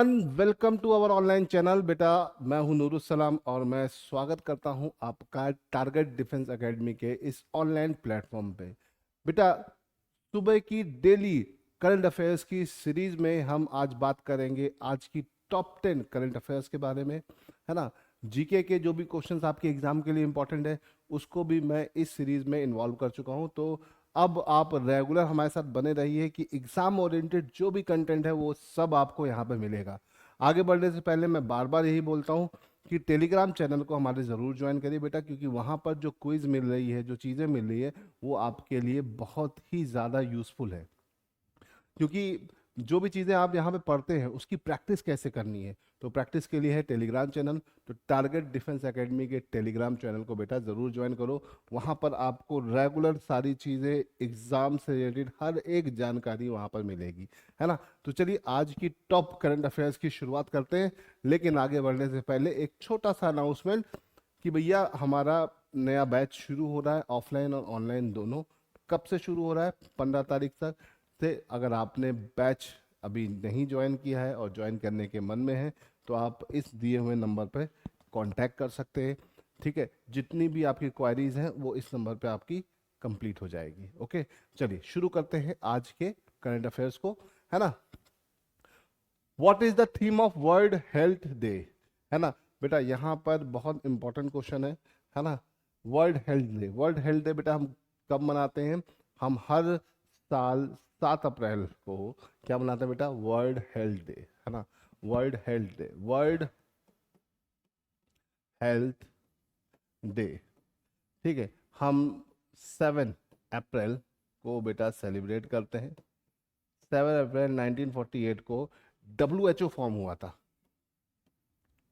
Welcome to our online channel. बेटा मैं हूं नूरुसलाम और मैं स्वागत करता हूं आपका टारगेट डिफेंस एकेडमी के इस ऑनलाइन प्लेटफॉर्म पे। बेटा सुबह की डेली करंट अफेयर्स की सीरीज में हम आज बात करेंगे आज की टॉप 10 करंट अफेयर्स के बारे में, है ना। जीके के जो भी क्वेश्चंस आपके एग्जाम के लिए इंपॉर्टेंट है उसको भी मैं इस सीरीज में इन्वॉल्व कर चुका हूं। तो अब आप रेगुलर हमारे साथ बने रहिए कि एग्जाम ओरिएंटेड जो भी कंटेंट है वो सब आपको यहाँ पे मिलेगा। आगे बढ़ने से पहले मैं बार बार यही बोलता हूँ कि टेलीग्राम चैनल को हमारे ज़रूर ज्वाइन करिए बेटा, क्योंकि वहाँ पर जो क्विज मिल रही है, जो चीज़ें मिल रही है, वो आपके लिए बहुत ही ज़्यादा यूजफुल है। क्योंकि जो भी चीज़ें आप यहाँ पे पढ़ते हैं उसकी प्रैक्टिस कैसे करनी है, तो प्रैक्टिस के लिए है टेलीग्राम चैनल। तो टारगेट डिफेंस एकेडमी के टेलीग्राम चैनल को बेटा ज़रूर ज्वाइन करो। वहाँ पर आपको रेगुलर सारी चीज़ें एग्जाम से रिलेटेड हर एक जानकारी वहाँ पर मिलेगी, है ना। तो चलिए आज की टॉप करंट अफेयर्स की शुरुआत करते हैं, लेकिन आगे बढ़ने से पहले एक छोटा सा अनाउंसमेंट कि भैया हमारा नया बैच शुरू हो रहा है, ऑफलाइन और ऑनलाइन दोनों। कब से शुरू हो रहा है? 15 तारीख तक से। अगर आपने बैच अभी नहीं ज्वाइन किया है और ज्वाइन करने के मन में है तो आप इस दिए हुए नंबर पर कांटेक्ट कर सकते हैं, ठीक है। जितनी भी आपकी क्वायरीज हैं वो इस नंबर पे आपकी कंप्लीट हो जाएगी। ओके, चलिए शुरू करते हैं आज के करंट अफेयर्स को, है ना। What is the theme of world health day, है ना। बेटा यहाँ पर बहुत इंपॉर्टेंट क्वेश्चन है ना। World health day, world health day बेटा हम कब मनाते हैं? हम हर साल 7 अप्रैल को क्या मनाते हैं बेटा? वर्ल्ड हेल्थ डे, है ना। World health day, world health day, ठीक है। हम 7 अप्रैल को बेटा सेलिब्रेट करते हैं। 7 अप्रैल 1948 को WHO फॉर्म हुआ था।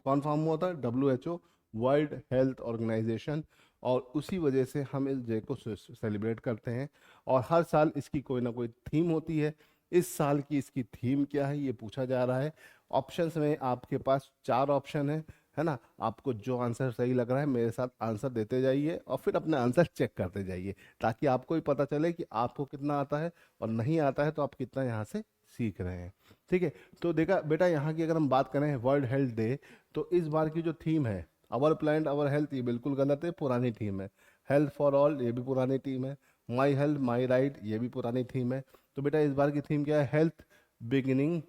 कौन फॉर्म हुआ था? WHO, World Health Organization. और उसी वजह से हम इस डे को सेलिब्रेट करते हैं और हर साल इसकी कोई ना कोई थीम होती है। इस साल की इसकी थीम क्या है ये पूछा जा रहा है। ऑप्शंस में आपके पास 4 ऑप्शन है ना। आपको जो आंसर सही लग रहा है मेरे साथ आंसर देते जाइए और फिर अपने आंसर चेक करते जाइए, ताकि आपको भी पता चले कि आपको कितना आता है और नहीं आता है तो आप कितना यहाँ से सीख रहे हैं, ठीक है। तो देखा बेटा यहाँ की अगर हम बात करें वर्ल्ड हेल्थ डे, तो इस बार की जो थीम है अवर प्लान अवर हेल्थ, ये बिल्कुल गलत है, पुरानी थीम है। हेल्थ फॉर ऑल, ये भी पुरानी थीम है। माई हेल्थ माई राइट, ये भी पुरानी थीम है। तो बेटा इस बार की थीम क्या है? Health beginning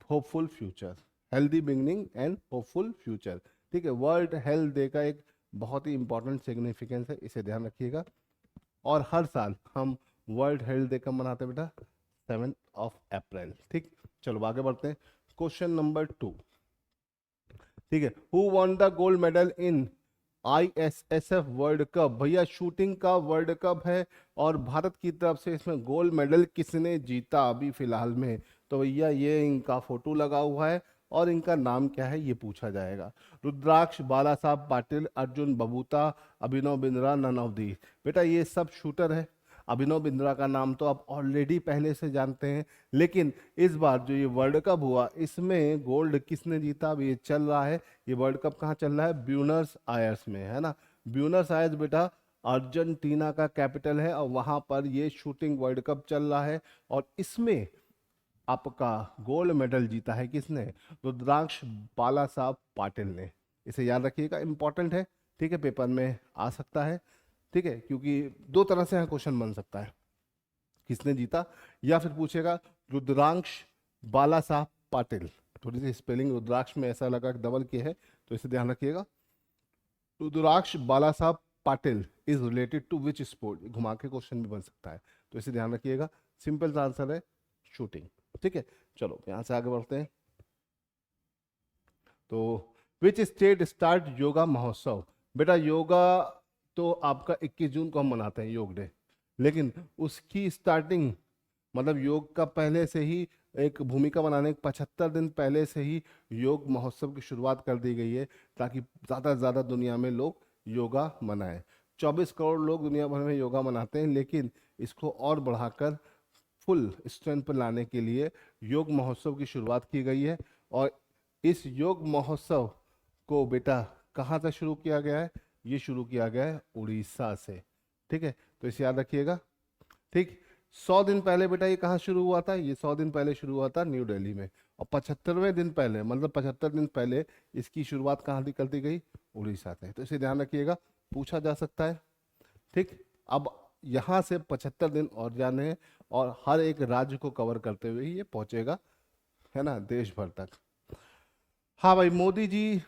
hopeful future, healthy beginning and hopeful future, ठीक है। वर्ल्ड हेल्थ डे का एक बहुत ही इंपॉर्टेंट सिग्निफिकेंस है, इसे ध्यान रखिएगा। और हर साल हम वर्ल्ड हेल्थ डे कब मनाते हैं बेटा? 7 अप्रैल, ठीक। चलो आगे बढ़ते हैं। क्वेश्चन नंबर 2, ठीक है। Who won the gold medal in ISSF world cup? भैया शूटिंग का वर्ल्ड कप है और भारत की तरफ से इसमें गोल्ड मेडल किसने जीता अभी फिलहाल में? तो भैया ये इनका फोटो लगा हुआ है और इनका नाम क्या है ये पूछा जाएगा। रुद्राक्ष, Bala Saheb Patil, Arjun बबूता, Abhinav Bindra, none of the. बेटा ये सब शूटर है। अभिनव बिंद्रा का नाम तो आप ऑलरेडी पहले से जानते हैं, लेकिन इस बार जो ये वर्ल्ड कप हुआ इसमें गोल्ड किसने जीता अब ये चल रहा है। ये वर्ल्ड कप कहाँ चल रहा है? ब्यूनस आयर्स में, है ना। ब्यूनस आयर्स बेटा अर्जेंटीना का कैपिटल है और वहां पर ये शूटिंग वर्ल्ड कप चल रहा है। और इसमें आपका गोल्ड मेडल जीता है किसने? रुद्राक्ष बाला साहब पाटिल ने। इसे याद रखिएगा, इंपॉर्टेंट है, ठीक है, पेपर में आ सकता है, ठीक है। क्योंकि दो तरह से यहाँ क्वेश्चन बन सकता है, किसने जीता या फिर पूछेगा रुद्रांश बाला साहब पाटिल। थोड़ी सी स्पेलिंग रुद्राक्ष में ऐसा लगा कि डबल के है, तो इसे ध्यान रखिएगा। Rudraksh Bala Saheb Patil is related to which sport? घुमा के क्वेश्चन भी बन सकता है, तो इसे ध्यान रखिएगा। सिंपल सा आंसर है शूटिंग, ठीक है। चलो यहां से आगे बढ़ते हैं। तो विच स्टेट स्टार्ट योगा महोत्सव? बेटा योगा तो आपका 21 जून को हम मनाते हैं योग डे, लेकिन उसकी स्टार्टिंग मतलब योग का पहले से ही एक भूमिका बनाने के 75 दिन पहले से ही योग महोत्सव की शुरुआत कर दी गई है, ताकि ज़्यादा से ज़्यादा दुनिया में लोग योगा मनाएं। 24 करोड़ लोग दुनिया भर में योगा मनाते हैं, लेकिन इसको और बढ़ाकर फुल स्ट्रेंथ पर लाने के लिए योग महोत्सव की शुरुआत की गई है। और इस योग महोत्सव को बेटा कहाँ से शुरू किया गया है? ये शुरू किया गया है उड़ीसा से, ठीक है। तो इसे याद रखिएगा, ठीक। 100 दिन पहले बेटा ये कहाँ शुरू हुआ था? ये 100 दिन पहले शुरू हुआ था न्यू दिल्ली में। और 75वें दिन पहले, मतलब 75 दिन पहले इसकी शुरुआत कहाँ से कर दी गई? उड़ीसा से। तो इसे ध्यान रखिएगा, पूछा जा सकता है। ठीक, अब यहाँ से 75 दिन और जाने हैं और हर एक राज्य को कवर करते हुए ये पहुंचेगा, है ना, देश भर तक। हाँ भाई, मोदी जी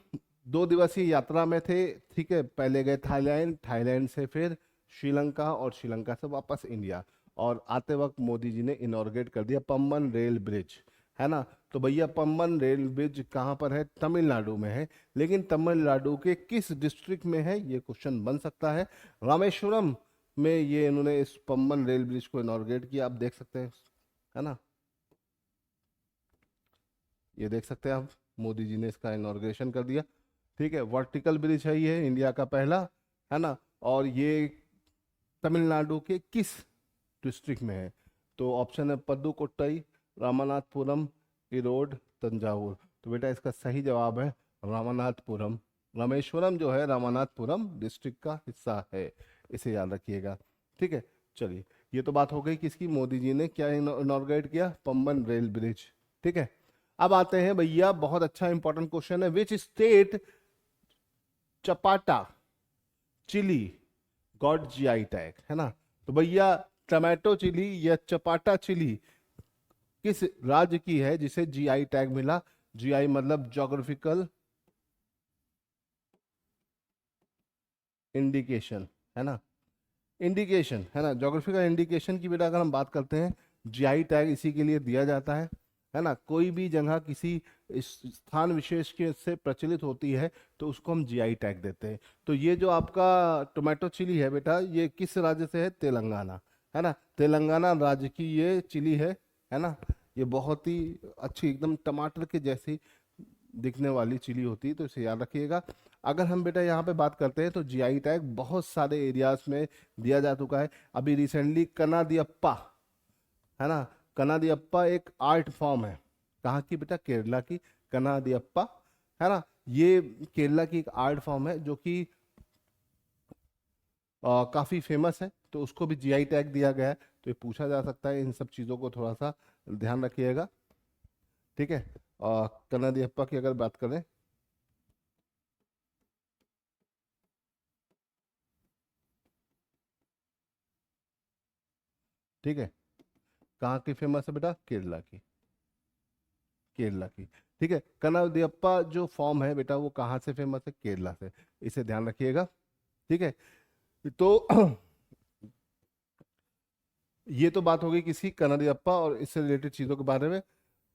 2 दिवसीय यात्रा में थे। ठीक है, पहले गए थाईलैंड, थाईलैंड से फिर श्रीलंका और श्रीलंका से वापस इंडिया। और आते वक्त मोदी जी ने इनॉर्गेट कर दिया पम्बन रेल ब्रिज, है ना। तो भैया पम्बन रेल ब्रिज कहाँ पर है? तमिलनाडु में है। लेकिन तमिलनाडु के किस डिस्ट्रिक्ट में है, ये क्वेश्चन बन सकता है। रामेश्वरम में ये इन्होंने इस पम्बन रेल ब्रिज को इनॉर्गेट किया, आप देख सकते हैं, है ना। ये देख सकते हैं आप, मोदी जी ने इसका इनॉर्गेशन कर दिया। ठीक है, वर्टिकल ब्रिज है ये, इंडिया का पहला, है ना। और ये तमिलनाडु के किस डिस्ट्रिक्ट में है? तो ऑप्शन है पद्दुकोट्टई, रामनाथपुरम, इरोड, तंजावुर। तो बेटा इसका सही जवाब है रामनाथपुरम। रामेश्वरम जो है रामनाथपुरम डिस्ट्रिक्ट का हिस्सा है, इसे याद रखिएगा। ठीक है, चलिए, ये तो बात हो गई किसकी? मोदी जी ने क्या इनॉर्गेट किया? Pamban rail bridge. ठीक है, अब आते हैं भैया, बहुत अच्छा इंपॉर्टेंट क्वेश्चन है, which state Chapata chilli got GI tag, है ना। तो भैया टमाटो चिली या चपाटा चिली किस राज्य की है जिसे जीआई टैग मिला? जीआई मतलब ज्योग्राफिकल इंडिकेशन, है ना, इंडिकेशन, है ना, ज्योग्राफिकल इंडिकेशन की बेटा अगर हम बात करते हैं, जीआई टैग इसी के लिए दिया जाता है ना। कोई भी जगह किसी स्थान विशेष के से प्रचलित होती है तो उसको हम जीआई टैग देते हैं। तो ये जो आपका टोमेटो चिली है बेटा, ये किस राज्य से है? तेलंगाना, है ना। तेलंगाना राज्य की ये चिली है ना। ये बहुत ही अच्छी, एकदम टमाटर के जैसी दिखने वाली चिली होती है, तो इसे याद रखिएगा। अगर हम बेटा यहाँ पे बात करते हैं तो जीआई टैग बहुत सारे एरियाज में दिया जा चुका है। अभी रिसेंटली कनादियप्पा, है ना, कनादियप्पा एक आर्ट फॉर्म है, कहाँ की बेटा? केरला की कनादियप्पा, है ना। ये केरला की एक आर्ट फॉर्म है जो कि काफी फेमस है, तो उसको भी जीआई टैग दिया गया है। तो ये पूछा जा सकता है, इन सब चीजों को थोड़ा सा ध्यान रखिएगा। ठीक है, कनादियप्पा की अगर बात करें, ठीक है, कहाँ की फेमस है बेटा? केरला की, केरला की। ठीक है, कनादियप्पा जो फॉर्म है बेटा वो कहाँ से फेमस है? केरला से, इसे ध्यान रखिएगा। ठीक है, तो ये तो बात हो गई किसी कनाडियप्पा और इससे रिलेटेड चीज़ों के बारे में।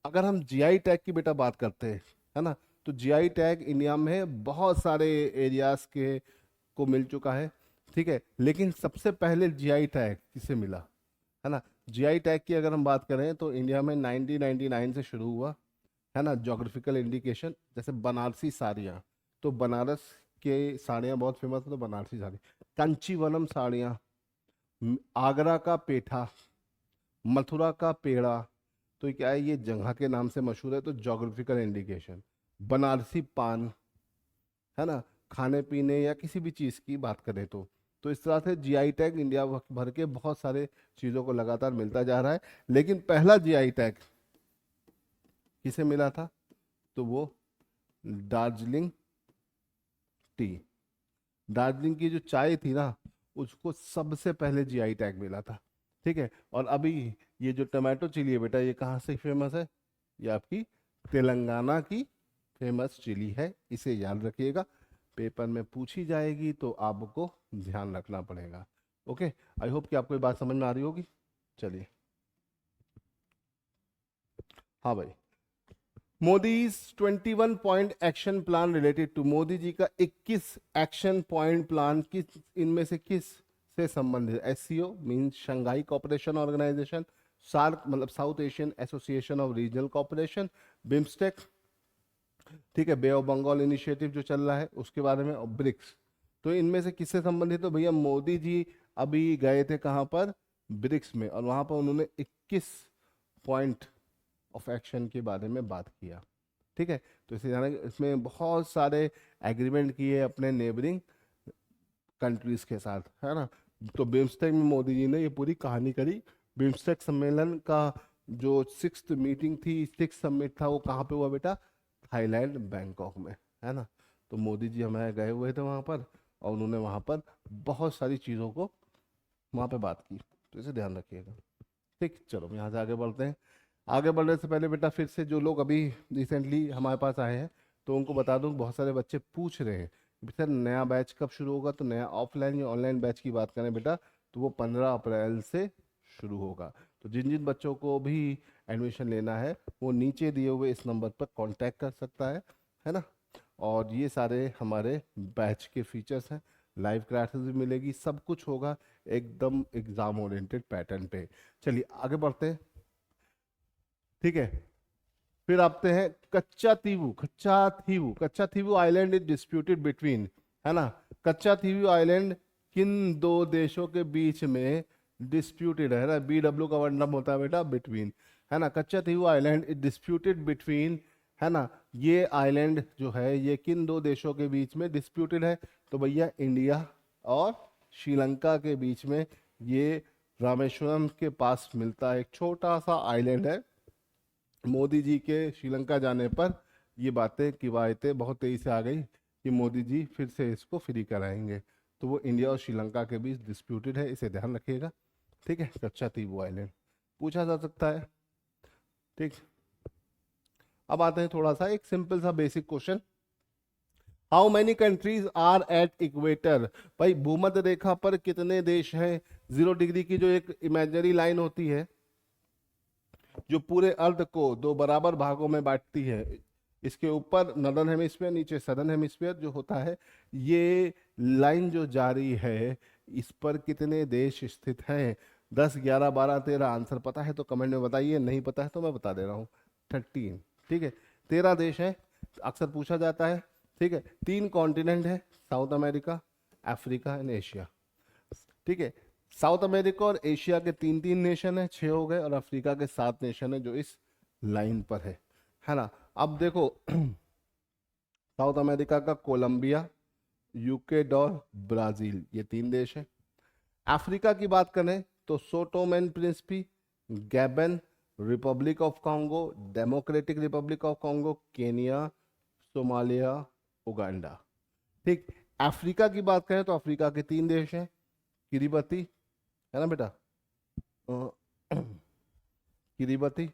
अगर हम जीआई टैग की बेटा बात करते हैं, है ना, तो जीआई टैग इंडिया में बहुत सारे एरियाज के को मिल चुका है। ठीक है, लेकिन सबसे पहले जीआई टैग किसे मिला, है ना। जीआई टैग की अगर हम बात करें तो इंडिया में 1999 से शुरू हुआ, है ना। ज्योग्राफिकल इंडिकेशन, जैसे बनारसी साड़ियाँ, तो बनारस के साड़ियाँ बहुत फेमस है, तो बनारसी साड़ी। कंचीवरम साड़ियाँ, आगरा का पेठा, मथुरा का पेड़ा, तो क्या है, ये जगह के नाम से मशहूर है, तो ज्योग्राफिकल इंडिकेशन। बनारसी पान, है ना, खाने पीने या किसी भी चीज़ की बात करें तो इस तरह से जीआई टैग इंडिया भर के बहुत सारे चीज़ों को लगातार मिलता जा रहा है। लेकिन पहला जीआई टैग किसे मिला था? तो वो दार्जिलिंग टी, दार्जिलिंग की जो चाय थी ना, उसको सबसे पहले जीआई टैग मिला था। ठीक है, और अभी ये जो टमाटो चिली है बेटा, ये कहाँ से फेमस है? ये आपकी तेलंगाना की फेमस चिली है, इसे याद रखिएगा। पेपर में पूछी जाएगी तो आपको ध्यान रखना पड़ेगा। ओके, आई होप कि आपको ये बात समझ में आ रही होगी। चलिए, हाँ भाई, Modi's 21 point action plan related to, Modi ji का 21 एक्शन पॉइंट प्लान किस इनमें से किस से संबंधित? SCO mean Shanghai cooperation organisation, SAARC मतलब south Asian association of regional cooperation, BIMSTEC, ठीक है, बे ऑफ बंगाल इनिशिएटिव जो चल रहा है उसके बारे में, और ब्रिक्स। तो इनमें से किससे संबंधित? तो भैया मोदी जी अभी गए थे कहाँ पर? ब्रिक्स में, और वहां पर उन्होंने 21 पॉइंट ऑफ एक्शन के बारे में बात किया। ठीक है, तो इसे जाना, इसमें बहुत सारे एग्रीमेंट किए अपने नेबरिंग कंट्रीज के साथ, है ना। तो बिम्स्टेक में मोदी जी ने ये पूरी कहानी करी। बिम्स्टेक सम्मेलन का जो 6th मीटिंग थी, 6th समिट था, वो कहाँ पे हुआ बेटा? थाईलैंड, बैंकॉक में, है ना। तो मोदी जी हमारे गए हुए थे वहाँ पर, और उन्होंने वहाँ पर बहुत सारी चीज़ों को वहाँ पे बात की, तो इसे ध्यान रखिएगा। ठीक, चलो यहाँ से आगे बढ़ते हैं। आगे बढ़ने से पहले बेटा फिर से जो लोग अभी रिसेंटली हमारे पास आए हैं, तो उनको बता दूं, बहुत सारे बच्चे पूछ रहे हैं कि सर नया बैच कब शुरू होगा। तो नया ऑफलाइन या ऑनलाइन बैच की बात करें बेटा, तो वो 15 अप्रैल से शुरू होगा। तो जिन जिन बच्चों को भी एडमिशन लेना है, वो नीचे दिए हुए इस नंबर पर कांटेक्ट कर सकता है ना। और ये सारे हमारे बैच के फीचर्स हैं, लाइव क्लासेस भी मिलेगी, सब कुछ होगा एकदम एग्जाम ओरिएंटेड पैटर्न पे। चलिए आगे बढ़ते हैं, ठीक है। फिर आते हैं कच्चा तीवू। कच्चा तीवू आइलैंड इज डिस्प्यूटेड बिटवीन, है ना। कच्चा तीवू आइलैंड किन दो देशों के बीच में डिस्प्यूटेड है ना। BW का वर्ड होता है बेटा बिटवीन, है ना। कच्चा तीवू आइलैंड इज डिस्प्यूटेड बिटवीन, है ना। ये आइलैंड जो है ये किन दो देशों के बीच में डिस्प्यूटेड है? तो भैया इंडिया और श्रीलंका के बीच में। ये रामेश्वरम के पास मिलता है, एक छोटा सा आइलैंड है। मोदी जी के श्रीलंका जाने पर ये बातें किवायतें बहुत तेजी से आ गई कि मोदी जी फिर से इसको फ्री कराएंगे। तो वो इंडिया और श्रीलंका के बीच डिस्प्यूटेड है, इसे ध्यान रखिएगा, ठीक है। कच्चा तीबू आइलैंड पूछा जा सकता है, ठीक। अब आते हैं थोड़ा सा एक सिंपल सा basic question. How many countries are at equator? भाई भूमध्य रेखा पर कितने देश हैं? 0 डिग्री की जो एक इमेजिनरी लाइन होती है, जो पूरे अर्थ को दो बराबर भागों में बांटती है, इसके ऊपर नॉर्दर्न हेमिस्फीयर, नीचे सदर्न हेमिस्फीयर जो होता है, ये लाइन जो जारी है, इस पर कितने देश स्थित हैं? 10, 11, 12, 13 आंसर पता है तो कमेंट में बताइए, नहीं पता है तो मैं बता दे रहा हूँ 13, ठीक है। 13 देश हैं, अक्सर पूछा जाता है, ठीक है। 3 कॉन्टिनेंट है, south America, Africa and Asia, ठीक है। साउथ अमेरिका और एशिया के 3 3 नेशन है, 6 हो गए, और अफ्रीका के 7 नेशन है जो इस लाइन पर है ना। अब देखो साउथ अमेरिका का कोलंबिया, यूके और ब्राजील, ये 3 देश है। अफ्रीका की बात करें तो Sao Tome and Principe, Gabon, republic of Congo, democratic republic of Congo, Kenya, Somalia, Uganda, ठीक। अफ्रीका की बात करें तो अफ्रीका के 3 देश हैं, किरिबती, है ना बेटा, किरिबती,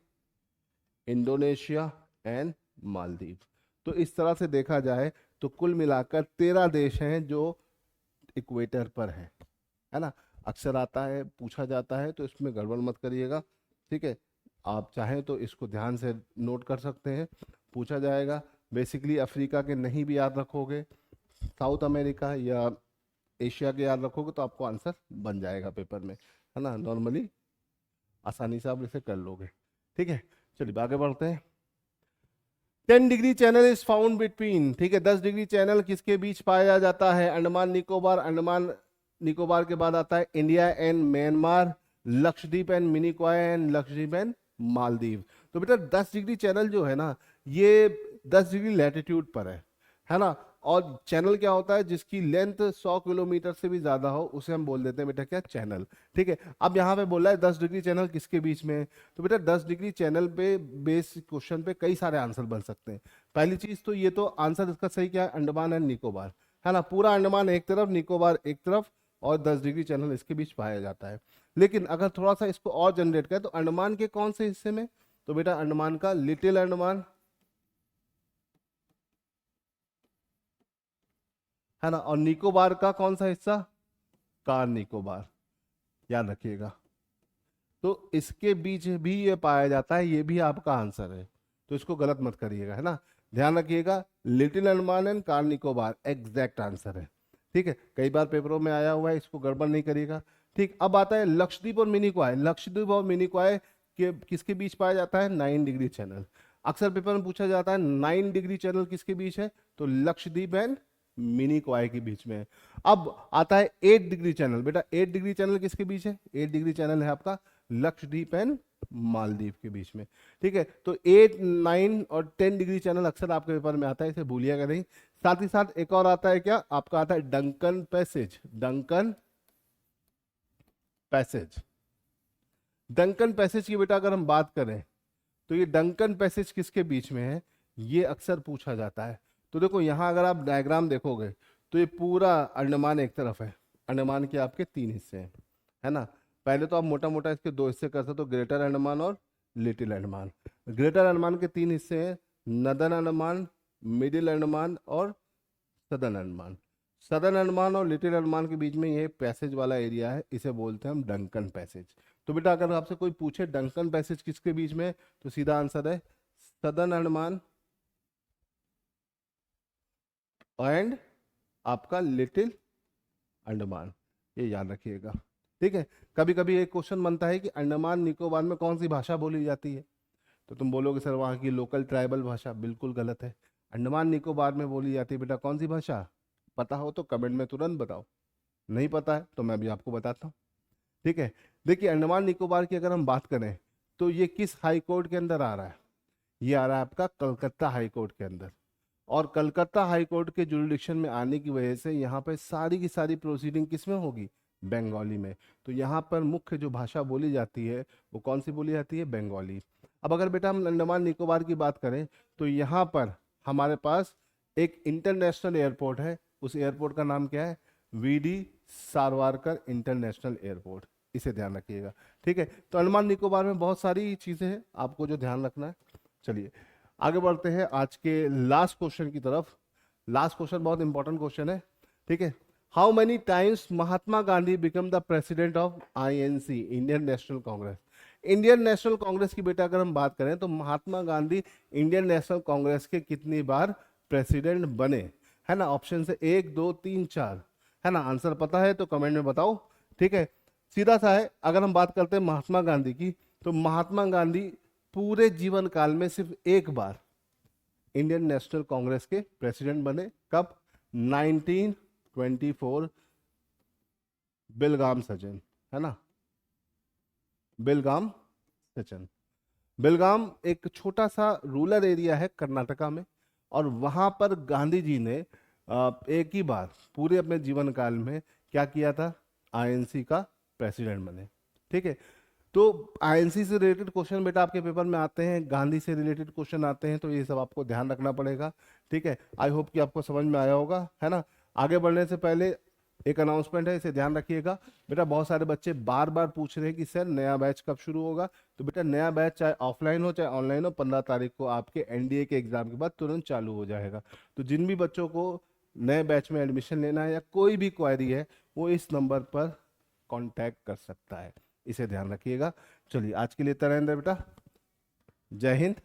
इंडोनेशिया एंड मालदीव। तो इस तरह से देखा जाए तो कुल मिलाकर 13 देश हैं जो इक्वेटर पर हैं, है ना। अक्सर आता है, पूछा जाता है, तो इसमें गड़बड़ मत करिएगा, ठीक है। आप चाहें तो इसको ध्यान से नोट कर सकते हैं, पूछा जाएगा। बेसिकली अफ्रीका के नहीं भी याद रखोगे, साउथ अमेरिका या एशिया के याद रखोगे तो आपको आंसर बन जाएगा पेपर में, है ना। नॉर्मली आसानी से आप इसे कर लोगे, ठीक है। चलिए आगे बढ़ते हैं। 10 degree channel is found between, ठीक है। 10 डिग्री चैनल किसके बीच पाया जाता है? अंडमान निकोबार, अंडमान निकोबार के बाद आता है India and Myanmar, Lakshadweep and Minicoy and Lakshadweep and Maldives. तो बेटा 10 डिग्री चैनल जो है ना, ये 10 डिग्री लैटिट्यूड पर है ना। और चैनल क्या होता है? जिसकी लेंथ 100 किलोमीटर से भी ज्यादा हो उसे हम बोल देते हैं बेटा क्या? चैनल, ठीक है। अब यहाँ पे बोला है 10 डिग्री चैनल किसके बीच में है, तो बेटा 10 डिग्री चैनल पे बेस क्वेश्चन पे कई सारे आंसर बन सकते हैं। पहली चीज तो ये तो आंसर इसका सही क्या है? अंडमान एंड निकोबार, है ना। पूरा अंडमान एक तरफ, निकोबार एक तरफ, और 10 डिग्री चैनल इसके बीच पाया जाता है। लेकिन अगर थोड़ा सा इसको और जनरेट करें तो अंडमान के कौन से हिस्से में? तो बेटा अंडमान का लिटिल अंडमान, है ना। और निकोबार का कौन सा हिस्सा? कार निकोबार, याद रखिएगा। तो इसके बीच भी ये पाया जाता है, ये भी आपका आंसर है, तो इसको गलत मत करिएगा, है ना। ध्यान रखिएगा, little Andaman and car Nicobar exact answer है, ठीक है। कई बार पेपरों में आया हुआ है, इसको गड़बड़ नहीं करिएगा, ठीक। अब आता है लक्षद्वीप और मिनिकॉय। लक्षद्वीप और मिनिकॉय के किसके बीच पाया जाता है? 9 डिग्री चैनल। अक्सर पेपर में पूछा जाता है 9 डिग्री चैनल किसके बीच है? तो लक्षद्वीप एंड मिनिकॉय के बीच में है। अब आता है 8 डिग्री चैनल। बेटा 8 डिग्री चैनल किसके बीच है? 8 डिग्री चैनल है आपका लक्षद्वीप एंड मालदीव के बीच में, ठीक है। तो 8, 9 और 10 डिग्री चैनल अक्सर आपके पेपर में आता है, इसे भूलिएगा नहीं। साथ ही साथ एक और आता है क्या? आपका आता है Duncan passage. Duncan passage, Duncan passage की बेटा अगर हम बात करें तो ये डंकन पैसेज किसके बीच में है, ये अक्सर पूछा जाता है। तो देखो यहाँ अगर आप डायग्राम देखोगे तो ये पूरा अंडमान एक तरफ है, अंडमान के आपके 3 हिस्से हैं, है ना। पहले तो आप मोटा मोटा इसके 2 हिस्से कर सकते हो, ग्रेटर अंडमान और लिटिल अंडमान। ग्रेटर अंडमान के 3 हिस्से हैं, नदन अंडमान, मिडिल अंडमान और सदर्न अंडमान। सदर्न अंडमान और लिटिल अंडमान के बीच में ये पैसेज वाला एरिया है, इसे बोलते हैं हम डंकन पैसेज। तो बेटा अगर आपसे कोई पूछे डंकन पैसेज किसके बीच में है, तो सीधा आंसर है सदर्न अंडमान एंड आपका लिटिल अंडमान, ये याद रखिएगा, ठीक है। कभी कभी एक क्वेश्चन बनता है कि अंडमान निकोबार में कौन सी भाषा बोली जाती है, तो तुम बोलोगे सर वहाँ की लोकल ट्राइबल भाषा, बिल्कुल गलत है। अंडमान निकोबार में बोली जाती है बेटा कौन सी भाषा, पता हो तो कमेंट में तुरंत बताओ, नहीं पता है तो मैं भी आपको बताता हूँ, ठीक है। देखिए अंडमान निकोबार की अगर हम बात करें तो ये किस हाई कोर्ट के अंदर आ रहा है, ये आ रहा है आपका कलकत्ता हाई कोर्ट के अंदर। और कलकत्ता हाई कोर्ट के जुरिडिक्शन में आने की वजह से यहाँ पर सारी की सारी प्रोसीडिंग किस में होगी, बंगाली में। तो यहाँ पर मुख्य जो भाषा बोली जाती है वो कौन सी बोली जाती है, बंगाली। अब अगर बेटा हम अंडमान निकोबार की बात करें तो यहाँ पर हमारे पास एक इंटरनेशनल एयरपोर्ट है, उस एयरपोर्ट का नाम क्या है, वीडी सावरकर इंटरनेशनल एयरपोर्ट, इसे ध्यान रखिएगा, ठीक है। तो अंडमान निकोबार में बहुत सारी चीजें हैं आपको जो ध्यान रखना है। चलिए आगे बढ़ते हैं आज के लास्ट क्वेश्चन की तरफ। लास्ट क्वेश्चन बहुत इंपॉर्टेंट क्वेश्चन है, ठीक है। How many times Mahatma Gandhi become the president of INC, Indian national Congress. Indian national Congress की बेटा अगर हम बात करें तो महात्मा गांधी इंडियन नेशनल कांग्रेस के कितनी बार प्रेसिडेंट बने, है ना। ऑप्शन से 1 2 3 4, है ना। आंसर पता है तो कमेंट में बताओ, ठीक है। सीधा सा है, अगर हम बात करते हैं महात्मा गांधी की तो महात्मा गांधी पूरे जीवन काल में सिर्फ एक बार इंडियन नेशनल कांग्रेस के प्रेसिडेंट बने, कब, 1924 बेलगाम सचिन, है ना, बेलगाम सचिन। बेलगाम एक छोटा सा रूरल एरिया है कर्नाटका में, और वहां पर गांधी जी ने एक ही बार पूरे अपने जीवन काल में क्या किया था, आईएनसी का प्रेसिडेंट बने, ठीक है। तो आईएनसी से रिलेटेड क्वेश्चन बेटा आपके पेपर में आते हैं, गांधी से रिलेटेड क्वेश्चन आते हैं, तो ये सब आपको ध्यान रखना पड़ेगा, ठीक है। आई होप कि आपको समझ में आया होगा, है ना। आगे बढ़ने से पहले एक अनाउंसमेंट है, इसे ध्यान रखिएगा बेटा। बहुत सारे बच्चे बार बार पूछ रहे हैं कि सर नया बैच कब शुरू होगा, तो बेटा नया बैच चाहे ऑफलाइन हो चाहे ऑनलाइन हो, 15 तारीख को आपके एनडीए के एग्जाम के बाद तुरंत चालू हो जाएगा। तो जिन भी बच्चों को नए बैच में एडमिशन लेना है या कोई भी क्वेरी है वो इस नंबर पर कॉन्टैक्ट कर सकता है, इसे ध्यान रखिएगा। चलिए आज के लिए इतना रहने बेटा, जय हिंद।